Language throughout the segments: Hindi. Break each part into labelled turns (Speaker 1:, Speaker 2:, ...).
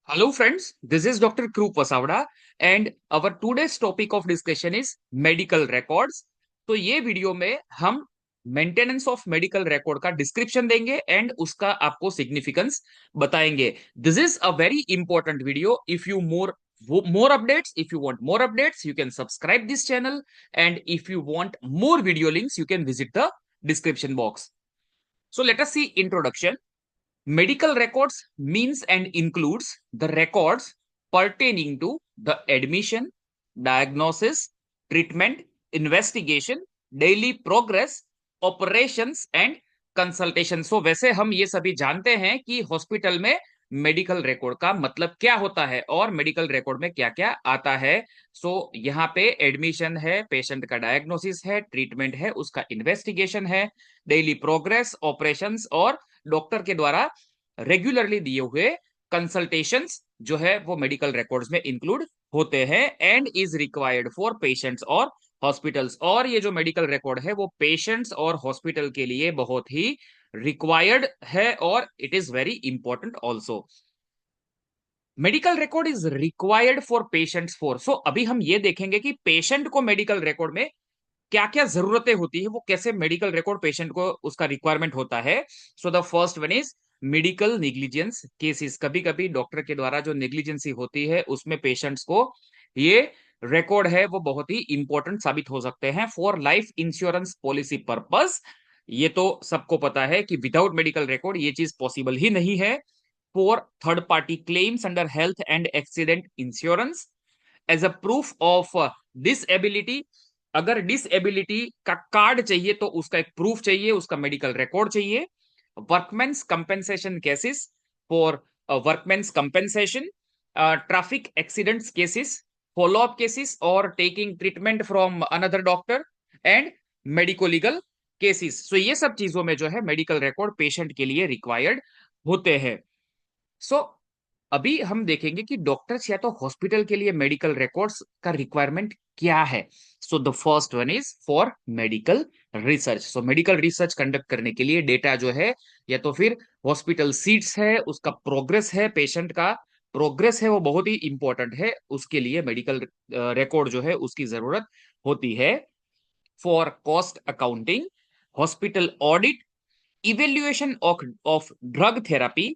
Speaker 1: Hello, friends. This is Dr. Krup Wasavada, and our today's topic of discussion is medical records. तो ये वीडियो में हम मेंटेनेंस ऑफ मेडिकल रिकॉर्ड का डिस्क्रिप्शन देंगे एंड उसका आपको सिग्निफिकेंस बताएंगे. This is a very important video. If you more updates, if you want more updates, you can subscribe this channel, and if you want more video links, you can visit the description box. So let us see introduction. Medical records means and includes the records pertaining to the admission, diagnosis, treatment, investigation, daily progress, operations and consultation. So वैसे हम ये सभी जानते हैं कि हॉस्पिटल में मेडिकल रिकॉर्ड का मतलब क्या होता है और मेडिकल रिकॉर्ड में क्या क्या आता है. सो यहाँ पे एडमिशन है, पेशेंट का डायग्नोसिस है, ट्रीटमेंट है, उसका इन्वेस्टिगेशन है, डेली प्रोग्रेस, ऑपरेशंस और डॉक्टर के द्वारा रेगुलरली दिए हुए कंसल्टेशंस जो है वो मेडिकल रिकॉर्ड्स में इंक्लूड होते हैं and is required for patients और हॉस्पिटल्स. और ये जो मेडिकल रिकॉर्ड है वो पेशेंट्स और हॉस्पिटल के लिए बहुत ही रिक्वायर्ड है और it is very important also. Medical record is required for patients for. So अभी हम ये देखेंगे कि पेशेंट को मेडिकल रिकॉर्ड में क्या क्या जरूरतें होती है, वो कैसे मेडिकल रिकॉर्ड पेशेंट को उसका रिक्वायरमेंट होता है. सो the first one is medical negligence cases. कभी कभी डॉक्टर के द्वारा जो नेग्लिजेंसी होती है उसमें पेशेंट्स को ये रिकॉर्ड है वो बहुत ही इंपॉर्टेंट साबित हो सकते हैं for life insurance policy purpose. ये तो सबको पता है कि विदाउट मेडिकल रिकॉर्ड ये चीज पॉसिबल ही नहीं है. For third party claims under health and accident insurance, as a proof of disability. अगर डिसएबिलिटी का कार्ड चाहिए तो उसका एक प्रूफ चाहिए, उसका मेडिकल रिकॉर्ड चाहिए. Workmen's compensation cases, for workmen's compensation, traffic accidents cases, follow up cases और taking treatment from another doctor and medico legal cases. So ये सब चीजों में जो है मेडिकल रिकॉर्ड पेशेंट के लिए रिक्वायर्ड होते हैं. सो अभी हम देखेंगे कि डॉक्टर्स या तो हॉस्पिटल के लिए मेडिकल रिकॉर्ड्स का रिक्वायरमेंट क्या है. सो the first one is for medical research. So medical research conduct करने के लिए डेटा जो है या तो फिर हॉस्पिटल सीट्स है, उसका प्रोग्रेस है, पेशेंट का प्रोग्रेस है, वो बहुत ही इंपॉर्टेंट है, उसके लिए मेडिकल रिकॉर्ड जो है उसकी जरूरत होती है. For cost accounting, hospital audit, evaluation of drug therapy,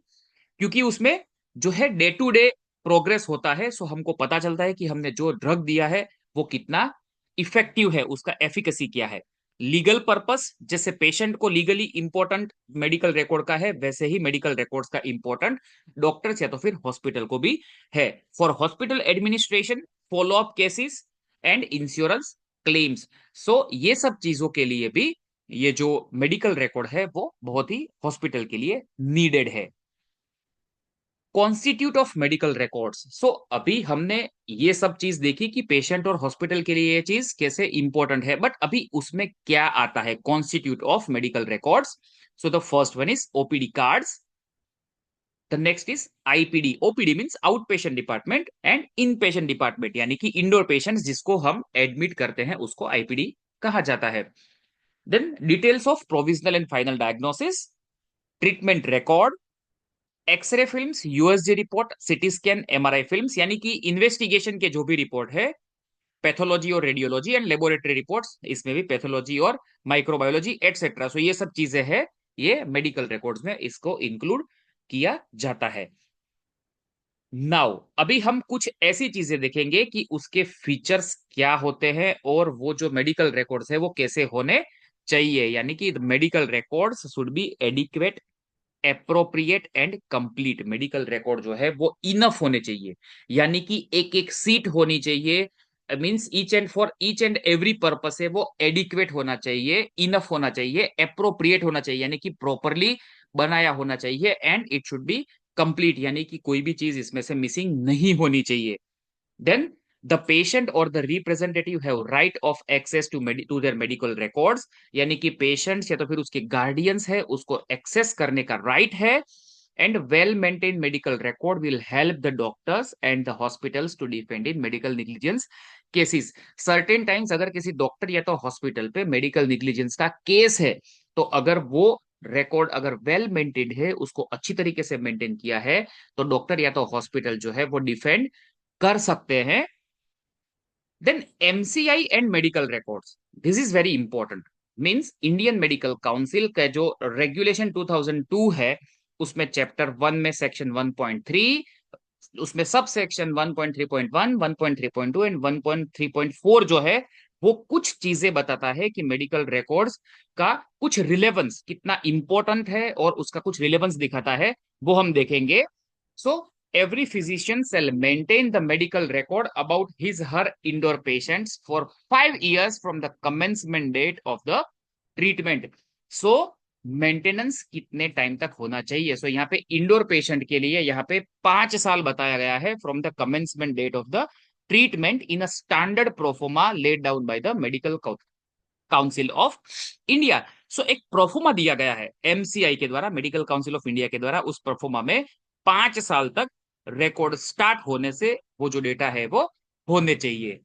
Speaker 1: क्योंकि उसमें जो है डे टू डे प्रोग्रेस होता है. सो हमको पता चलता है कि हमने जो ड्रग दिया है वो कितना इफेक्टिव है, उसका एफिकेसी क्या है. लीगल पर्पस, जैसे पेशेंट को लीगली इंपॉर्टेंट मेडिकल रिकॉर्ड का है वैसे ही मेडिकल रिकॉर्ड्स का इंपॉर्टेंट डॉक्टर्स या तो फिर हॉस्पिटल को भी है. For hospital administration, follow up cases and insurance claims. So ये सब चीजों के लिए भी ये जो मेडिकल रिकॉर्ड है वो बहुत ही हॉस्पिटल के लिए नीडेड है. Constitute of medical records. So अभी हमने ये सब चीज देखी कि पेशेंट और हॉस्पिटल के लिए ये चीज कैसे इंपॉर्टेंट है, बट अभी उसमें क्या आता है constitute of medical records. So the first one is OPD cards. The next is IPD. OPD means out patient department and in patient department, यानी कि इंडोर पेशेंट्स जिसको हम एडमिट करते हैं उसको आईपीडी कहा जाता है. Then details of provisional and final diagnosis, treatment record, X-ray films, USG report, CT scan, MRI films, यानी कि इन्वेस्टिगेशन के जो भी रिपोर्ट है, पैथोलॉजी और रेडियोलॉजी एंड लेबोरेटरी रिपोर्ट्स, इसमें भी पैथोलॉजी और माइक्रोबायोलॉजी एटसेट्रा. सो ये सब चीजें हैं, ये मेडिकल रिकॉर्ड्स में इसको इंक्लूड किया जाता है. नाउ अभी हम कुछ ऐसी चीजें देखेंगे कि उसके फीचर्स क्या होते हैं और वो जो मेडिकल रिकॉर्ड्स है वो कैसे होने चाहिए, यानी कि medical records should be adequate, appropriate and complete. Medical record जो है वो इनफ होने चाहिए, यानी कि एक एक सीट होनी चाहिए. Means each and for each and every purpose है वो एडिक्वेट होना चाहिए, इनफ होना चाहिए, एप्रोप्रिएट होना चाहिए यानी कि प्रॉपरली बनाया होना चाहिए, and it should be complete यानी कि कोई भी चीज इसमें से मिसिंग नहीं होनी चाहिए. देन द पेशेंट और the representative have right of access to their medical records, यानी कि पेशेंट्स या तो फिर उसके गार्डियंस है उसको एक्सेस करने का राइट है. And well maintain medical record will help the doctors and the hospitals to defend in medical negligence cases. Certain times अगर किसी डॉक्टर या तो हॉस्पिटल पे मेडिकल निग्लिजेंस का केस है तो अगर वो रिकॉर्ड अगर वेल मेंटेन्ड है, उसको अच्छी तरीके से मेंटेन किया है, तो डॉक्टर या तो हॉस्पिटल जो है वो डिफेंड कर सकते हैं। Then MCI and medical records, this is very important. Means Indian Medical Council का जो रेगुलेशन 2002 है, उसमें चैप्टर 1 में सेक्शन 1.3, उसमें सब सेक्शन 1.3.1, 1.3.2 एंड 1.3.4 जो है, वो कुछ चीजें बताता है कि मेडिकल रिकॉर्ड्स का कुछ रिलेवेंस कितना इंपॉर्टेंट है, और उसका कुछ रिलेवेंस दिखाता है, वो हम देखेंगे। सो every physician shall maintain the medical record about his her indoor patients for 5 years from the commencement date of the treatment. So maintenance कितने टाइम तक होना चाहिए? सो यहाँ पे इंडोर पेशेंट के लिए यहाँ पे 5 साल बताया गया है from the commencement date of the treatment in a standard proforma laid down by the medical council of India. So एक प्रोफोमा दिया गया है एमसीआई के द्वारा, मेडिकल काउंसिल ऑफ इंडिया के द्वारा। उस प्रोफोमा में 5 साल तक रिकॉर्ड स्टार्ट होने से वो जो डेटा है वो होने चाहिए।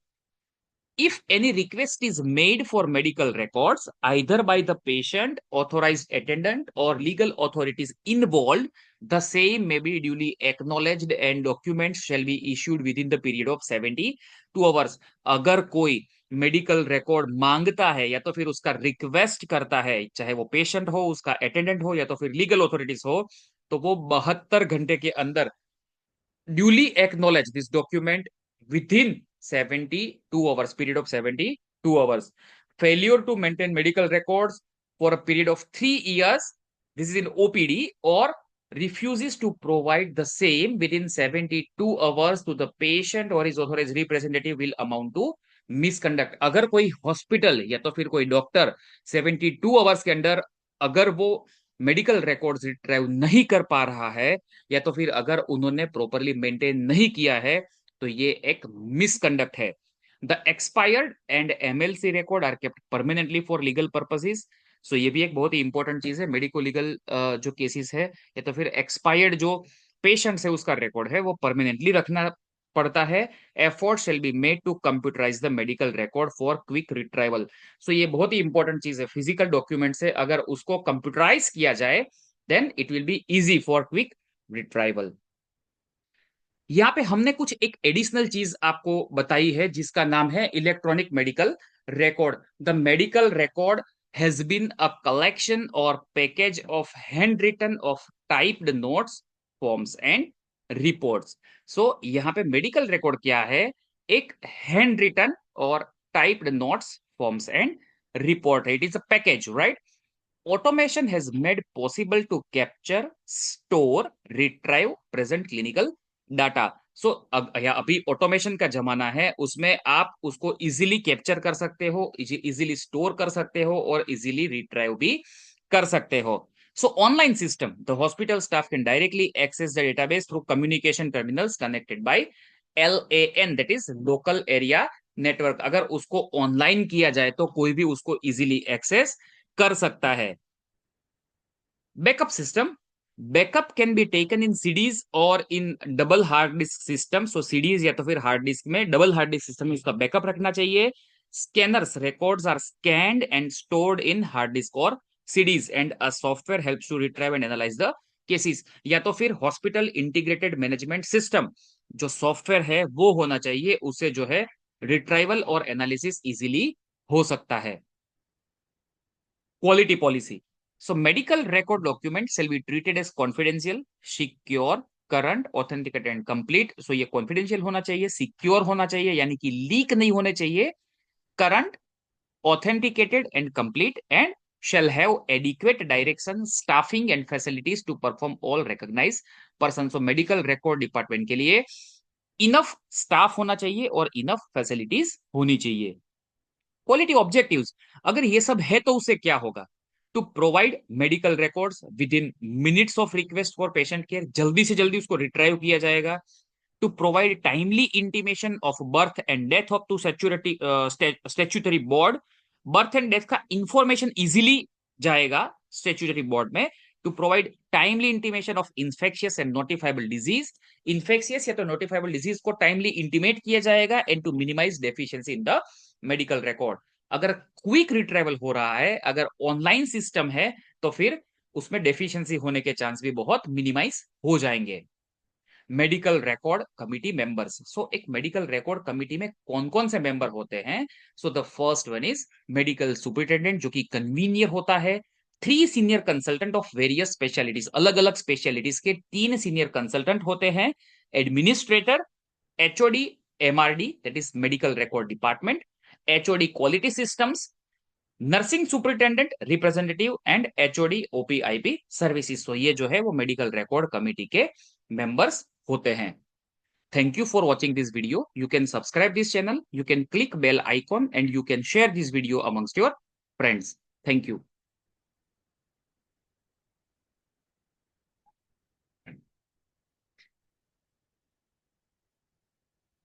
Speaker 1: If any request is made for medical records, either by the patient, authorized attendant, or legal authorities involved, the same may be duly acknowledged and documents shall be issued within the period of 72 hours. अगर कोई मेडिकल रिकॉर्ड मांगता है या तो फिर उसका रिक्वेस्ट करता है, चाहे वो पेशेंट हो, उसका अटेंडेंट हो, या तो फिर लीगल अथॉरिटीज हो, तो वो 72 घंटे के अंदर duly acknowledge this document within 72 hours, period of 72 hours. Failure to maintain medical records for a period of 3 years, this is in OPD, or refuses to provide the same within 72 hours to the patient or his authorized representative will amount to misconduct. अगर कोई हॉस्पिटल या तो फिर कोई डॉक्टर 72 आवर्स के अंदर अगर वो मेडिकल रिकॉर्ड्स रिट्राइव नहीं कर पा रहा है, या तो फिर अगर उन्होंने प्रॉपरली मेंटेन नहीं किया है, तो ये एक मिसकंडक्ट है। The expired and MLC record are kept permanently for legal purposes. So ये भी एक बहुत ही इंपॉर्टेंट चीज है। मेडिको लीगल जो केसेस है, या तो फिर एक्सपायर्ड जो पेशेंट है उसका रिकॉर्ड है, वो परमानेंटली रखना पड़ता है। Effort shall be made to computerise the medical record for quick retrieval. So ये बहुत ही इंपॉर्टेंट चीज है। फिजिकल डॉक्यूमेंट से अगर उसको कंप्यूटराइज किया जाए, then it will be easy for quick retrieval. यहाँ पे हमने कुछ एक एडिशनल चीज आपको बताई है, जिसका नाम है electronic medical record. The medical record has been a collection और package of hand written of typed notes, forms and reports. So यहाँ पे मेडिकल रिकॉर्ड क्या है? एक हैंड रिटन और typed notes, forms and report है। It is a package, right? Automation has made possible to capture, store, retrieve present clinical data. सो अभी ऑटोमेशन का जमाना है, उसमें आप उसको इजीली कैप्चर कर सकते हो, इजीली स्टोर कर सकते हो, और इजीली रिट्राइव भी कर सकते हो। So online system, the hospital staff can directly access the database through communication terminals connected by LAN, that is local area network। अगर उसको ऑनलाइन किया जाए तो कोई भी उसको इजीली एक्सेस कर सकता है। Backup system, backup can be taken in CDs और in double hard disk system. So CDs या तो फिर हार्ड डिस्क में, डबल हार्ड डिस्क सिस्टम में उसका बैकअप रखना चाहिए। Scanners records are scanned and stored in hard disk और CDs, and a software helps to retrieve and analyse the cases. या तो फिर हॉस्पिटल इंटीग्रेटेड मैनेजमेंट सिस्टम जो सॉफ्टवेयर है वो होना चाहिए, उससे जो है रिट्राइवल और एनालिसिस इजीली हो सकता है। Quality policy. So medical record documents shall be treated as confidential, secure, current, authenticated and complete. So ये confidential होना चाहिए, secure होना चाहिए, यानी कि लीक नहीं होने चाहिए, current, authenticated and complete, and shall have adequate direction, staffing and facilities to perform all recognized persons. So medical record department के लिए इनफ स्टाफ होना चाहिए और इनफ फैसिलिटीज होनी चाहिए। क्वालिटी ऑब्जेक्टिव्स, अगर ये सब है तो उससे क्या होगा? To provide medical records within minutes of request for patient care, जल्दी से जल्दी उसको रिट्राइव किया जाएगा। To provide timely intimation of birth and death of to statutory board, birth and death का इंफॉर्मेशन इजिली जाएगा स्टेच्यूटरी बोर्ड में। To provide timely intimation of infectious and notifiable disease, infectious या तो नोटिफाइबल डिजीज को टाइमली इंटीमेट किया जाएगा, and to minimize deficiency in the medical record. अगर क्विक रिट्राइवल हो रहा है, अगर ऑनलाइन सिस्टम है, तो फिर उसमें डेफिशिएंसी होने के चांस भी बहुत मिनिमाइज हो जाएंगे। मेडिकल रिकॉर्ड कमिटी मेंबर्स, सो एक मेडिकल रिकॉर्ड कमिटी में कौन कौन से मेंबर होते हैं? So the first one is medical superintendent, जो कि कन्वीनियर होता है। 3 senior consultant of various specialities, अलग अलग स्पेशलिटीज के 3 सीनियर कंसल्टेंट होते हैं। Administrator, HOD MRD, that is medical record department, HOD quality systems, nursing superintendent representative and HOD OPIP services. तो ये जो है वो मेडिकल रिकॉर्ड कमिटी के मेंबर्स होते हैं। Thank you for watching this video. You can subscribe this channel, you can click bell icon, and you can share this video amongst your friends. Thank you.